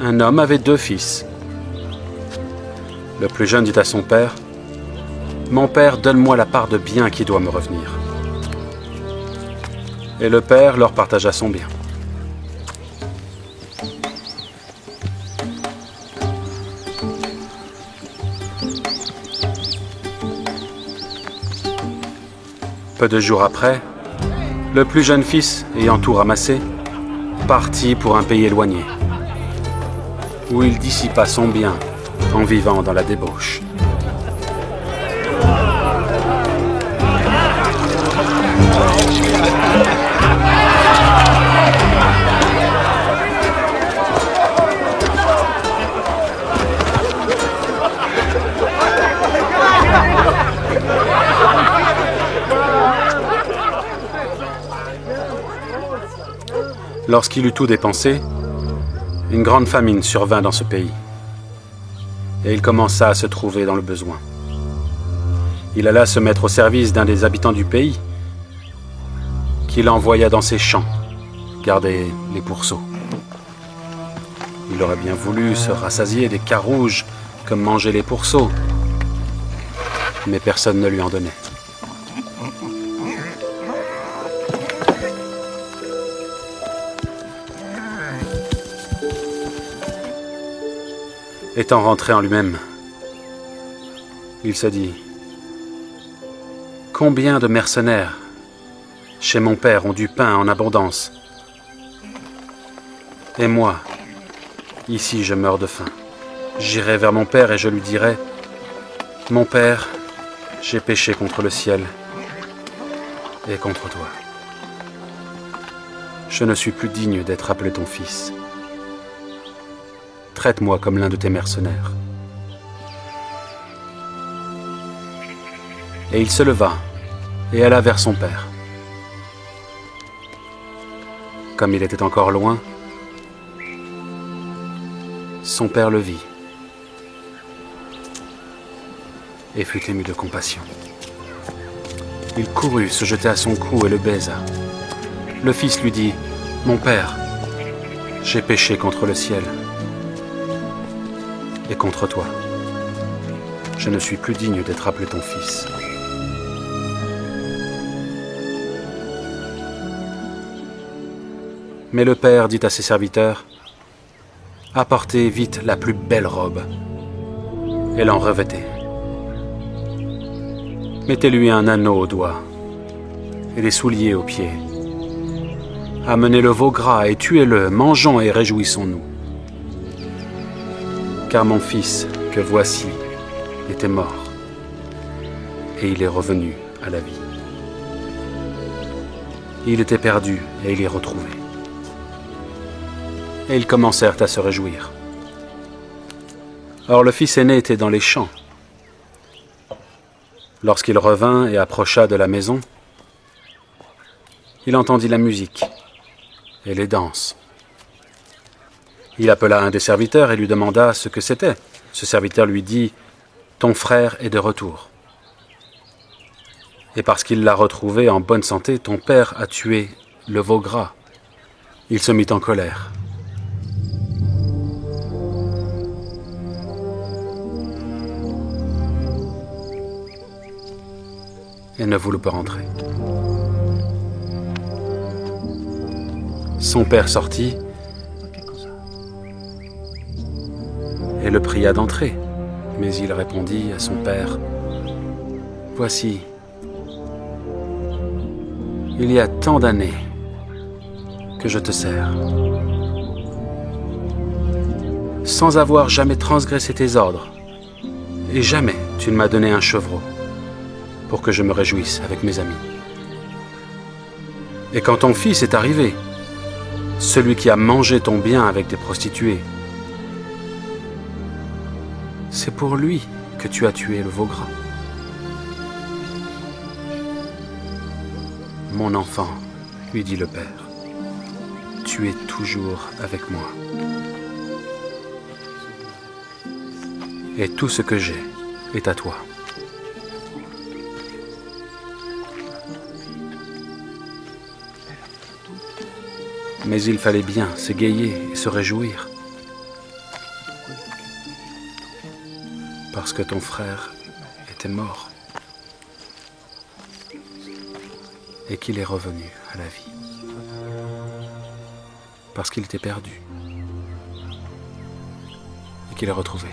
Un homme avait 2 fils. Le plus jeune dit à son père, « Mon père, donne-moi la part de bien qui doit me revenir. » Et le père leur partagea son bien. Peu de jours après, le plus jeune fils, ayant tout ramassé, partit pour un pays éloigné, où il dissipa son bien en vivant dans la débauche. Lorsqu'il eut tout dépensé, une grande famine survint dans ce pays, et il commença à se trouver dans le besoin. Il alla se mettre au service d'un des habitants du pays, qu'il envoya dans ses champs, garder les pourceaux. Il aurait bien voulu se rassasier des carouges comme mangeaient les pourceaux, mais personne ne lui en donnait. Étant rentré en lui-même, il se dit, « Combien de mercenaires chez mon père ont du pain en abondance, et moi, ici je meurs de faim. J'irai vers mon père et je lui dirai, « Mon père, j'ai péché contre le ciel et contre toi. Je ne suis plus digne d'être appelé ton fils. Traite-moi comme l'un de tes mercenaires. » Et il se leva et alla vers son père. Comme il était encore loin, son père le vit et fut ému de compassion. Il courut se jeter à son cou et le baisa. Le fils lui dit, « Mon père, j'ai péché contre le ciel et contre toi. Je ne suis plus digne d'être appelé ton fils. » Mais le père dit à ses serviteurs, « Apportez vite la plus belle robe et l'en revêtez. Mettez-lui un anneau au doigt et des souliers aux pieds. Amenez le veau gras et tuez-le, mangeons et réjouissons-nous. Car mon fils, que voici, était mort, et il est revenu à la vie. Il était perdu, et il est retrouvé. » Et ils commencèrent à se réjouir. Or le fils aîné était dans les champs. Lorsqu'il revint et approcha de la maison, il entendit la musique et les danses. Il appela un des serviteurs et lui demanda ce que c'était. Ce serviteur lui dit, « Ton frère est de retour. Et parce qu'il l'a retrouvé en bonne santé, ton père a tué le veau gras. » Il se mit en colère. Et ne voulut pas rentrer. Son père sortit et le pria d'entrer. Mais il répondit à son père, « Voici, il y a tant d'années que je te sers, sans avoir jamais transgressé tes ordres, et jamais tu ne m'as donné un chevreau pour que je me réjouisse avec mes amis. Et quand ton fils est arrivé, celui qui a mangé ton bien avec des prostituées, c'est pour lui que tu as tué le veau gras. Mon enfant, lui dit le père, tu es toujours avec moi. Et tout ce que j'ai est à toi. Mais il fallait bien s'égayer et se réjouir, Parce que ton frère était mort. Et qu'il est revenu à la vie. Parce qu'il était perdu. Et qu'il est retrouvé.